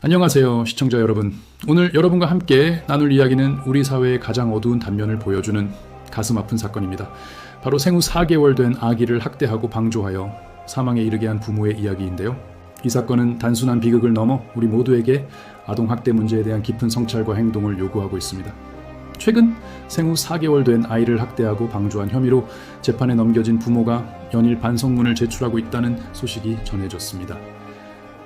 안녕하세요, 시청자 여러분. 오늘 여러분과 함께 나눌 이야기는 우리 사회의 가장 어두운 단면을 보여주는 가슴 아픈 사건입니다. 바로 생후 4개월 된 아기를 학대하고 방조하여 사망에 이르게 한 부모의 이야기인데요. 이 사건은 단순한 비극을 넘어 우리 모두에게 아동학대 문제에 대한 깊은 성찰과 행동을 요구하고 있습니다. 최근 생후 4개월 된 아이를 학대하고 방조한 혐의로 재판에 넘겨진 부모가 연일 반성문을 제출하고 있다는 소식이 전해졌습니다.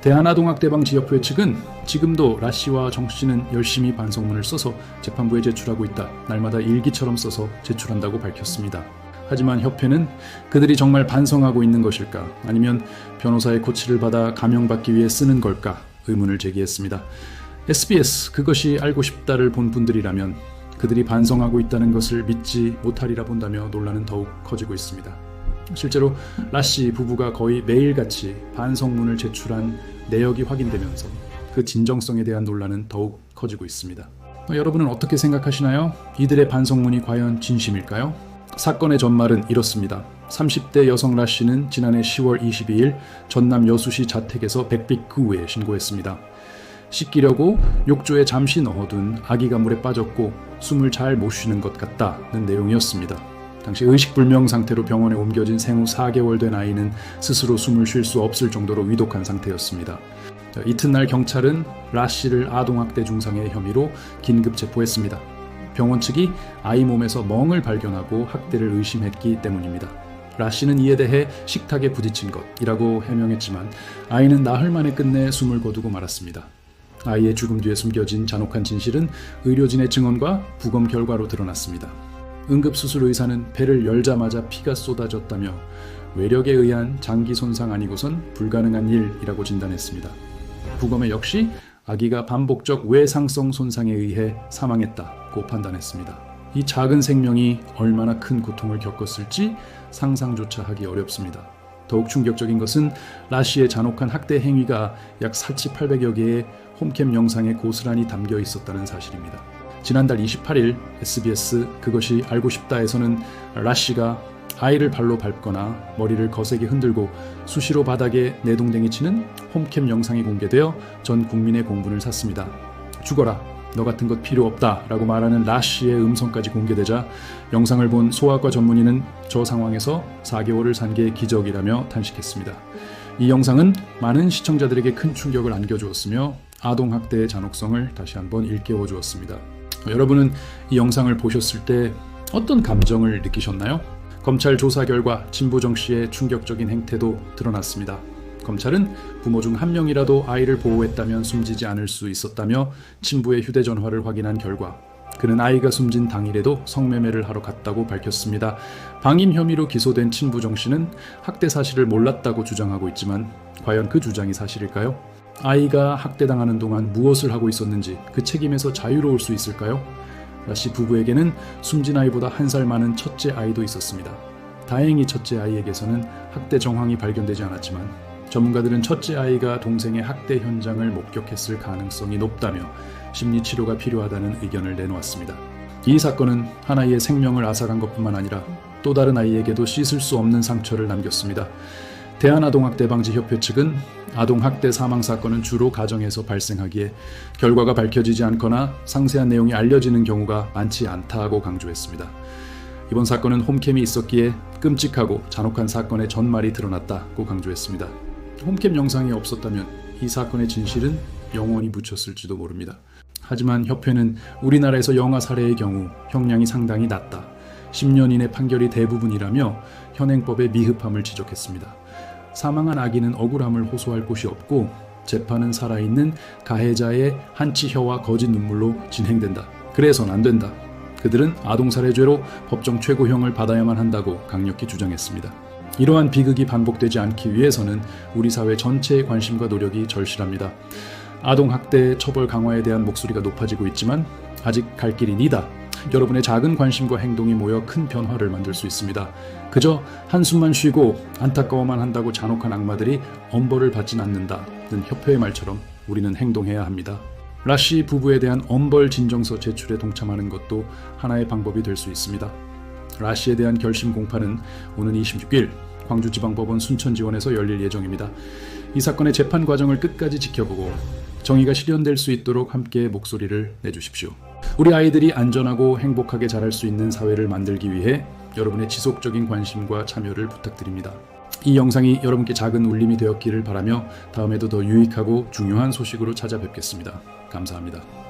대한아동학대방지협회 측은 지금도 라 씨와 정 씨는 열심히 반성문을 써서 재판부에 제출하고 있다. 날마다 일기처럼 써서 제출한다고 밝혔습니다. 하지만 협회는 그들이 정말 반성하고 있는 것일까? 아니면 변호사의 코치를 받아 감형받기 위해 쓰는 걸까? 의문을 제기했습니다. SBS 그것이 알고 싶다를 본 분들이라면 그들이 반성하고 있다는 것을 믿지 못하리라 본다며 논란은 더욱 커지고 있습니다. 실제로 라 씨 부부가 거의 매일같이 반성문을 제출한 내역이 확인되면서 그 진정성에 대한 논란은 더욱 커지고 있습니다. 여러분은 어떻게 생각하시나요? 이들의 반성문이 과연 진심일까요? 사건의 전말은 이렇습니다. 30대 여성 라 씨는 지난해 10월 22일 전남 여수시 자택에서 백빛구에 신고했습니다. 씻기려고 욕조에 잠시 넣어둔 아기가 물에 빠졌고 숨을 잘 못 쉬는 것 같다는 내용이었습니다. 당시 의식불명 상태로 병원에 옮겨진 생후 4개월 된 아이는 스스로 숨을 쉴 수 없을 정도로 위독한 상태였습니다. 이튿날 경찰은 라 씨를 아동학대 중상의 혐의로 긴급 체포했습니다. 병원 측이 아이 몸에서 멍을 발견하고 학대를 의심했기 때문입니다. 라 씨는 이에 대해 식탁에 부딪힌 것이라고 해명했지만 아이는 나흘 만에 끝내 숨을 거두고 말았습니다. 아이의 죽음 뒤에 숨겨진 잔혹한 진실은 의료진의 증언과 부검 결과로 드러났습니다. 응급수술 의사는 배를 열자마자 피가 쏟아졌다며 외력에 의한 장기 손상 아니고선 불가능한 일이라고 진단했습니다. 부검에 역시 아기가 반복적 외상성 손상에 의해 사망했다고 판단했습니다. 이 작은 생명이 얼마나 큰 고통을 겪었을지 상상조차 하기 어렵습니다. 더욱 충격적인 것은 라 씨의 잔혹한 학대 행위가 약 4,800여 개의 홈캠 영상에 고스란히 담겨 있었다는 사실입니다. 지난달 28일 SBS 그것이 알고 싶다에서는 라 씨가 아이를 발로 밟거나 머리를 거세게 흔들고 수시로 바닥에 내동댕이 치는 홈캠 영상이 공개되어 전 국민의 공분을 샀습니다. 죽어라, 너 같은 것 필요 없다 라고 말하는 라 씨의 음성까지 공개되자 영상을 본 소아과 전문의는 저 상황에서 4개월을 산 게 기적이라며 탄식했습니다. 이 영상은 많은 시청자들에게 큰 충격을 안겨주었으며 아동학대의 잔혹성을 다시 한번 일깨워 주었습니다. 여러분은 이 영상을 보셨을 때 어떤 감정을 느끼셨나요? 검찰 조사 결과 진부 정 씨의 충격적인 행태도 드러났습니다. 검찰은 부모 중 한 명이라도 아이를 보호했다면 숨지지 않을 수 있었다며 친부의 휴대전화를 확인한 결과 그는 아이가 숨진 당일에도 성매매를 하러 갔다고 밝혔습니다. 방임 혐의로 기소된 친부 정 씨는 학대 사실을 몰랐다고 주장하고 있지만 과연 그 주장이 사실일까요? 아이가 학대당하는 동안 무엇을 하고 있었는지 그 책임에서 자유로울 수 있을까요? 라 씨 부부에게는 숨진 아이보다 1살 많은 첫째 아이도 있었습니다. 다행히 첫째 아이에게서는 학대 정황이 발견되지 않았지만 전문가들은 첫째 아이가 동생의 학대 현장을 목격했을 가능성이 높다며 심리치료가 필요하다는 의견을 내놓았습니다. 이 사건은 한 아이의 생명을 앗아간 것뿐만 아니라 또 다른 아이에게도 씻을 수 없는 상처를 남겼습니다. 대한아동학대방지협회 측은 아동학대 사망사건은 주로 가정에서 발생하기에 결과가 밝혀지지 않거나 상세한 내용이 알려지는 경우가 많지 않다고 강조했습니다. 이번 사건은 홈캠이 있었기에 끔찍하고 잔혹한 사건의 전말이 드러났다고 강조했습니다. 홈캠 영상이 없었다면 이 사건의 진실은 영원히 묻혔을지도 모릅니다. 하지만 협회는 우리나라에서 영아 살해의 경우 형량이 상당히 낮다. 10년 이내 판결이 대부분이라며 현행법의 미흡함을 지적했습니다. 사망한 아기는 억울함을 호소할 곳이 없고 재판은 살아있는 가해자의 한치 혀와 거짓 눈물로 진행된다. 그래선 안 된다. 그들은 아동살해죄로 법정 최고형을 받아야만 한다고 강력히 주장했습니다. 이러한 비극이 반복되지 않기 위해서는 우리 사회 전체의 관심과 노력이 절실합니다. 아동학대 처벌 강화에 대한 목소리가 높아지고 있지만 아직 갈 길이 니다. 여러분의 작은 관심과 행동이 모여 큰 변화를 만들 수 있습니다. 그저 한숨만 쉬고 안타까워만 한다고 잔혹한 악마들이 엄벌을 받진 않는다는 협회의 말처럼 우리는 행동해야 합니다. 라 씨 부부에 대한 엄벌 진정서 제출에 동참하는 것도 하나의 방법이 될 수 있습니다. 라 씨에 대한 결심 공판은 오는 26일 광주지방법원 순천지원에서 열릴 예정입니다. 이 사건의 재판 과정을 끝까지 지켜보고 정의가 실현될 수 있도록 함께 목소리를 내주십시오. 우리 아이들이 안전하고 행복하게 자랄 수 있는 사회를 만들기 위해 여러분의 지속적인 관심과 참여를 부탁드립니다. 이 영상이 여러분께 작은 울림이 되었기를 바라며 다음에도 더 유익하고 중요한 소식으로 찾아뵙겠습니다. 감사합니다.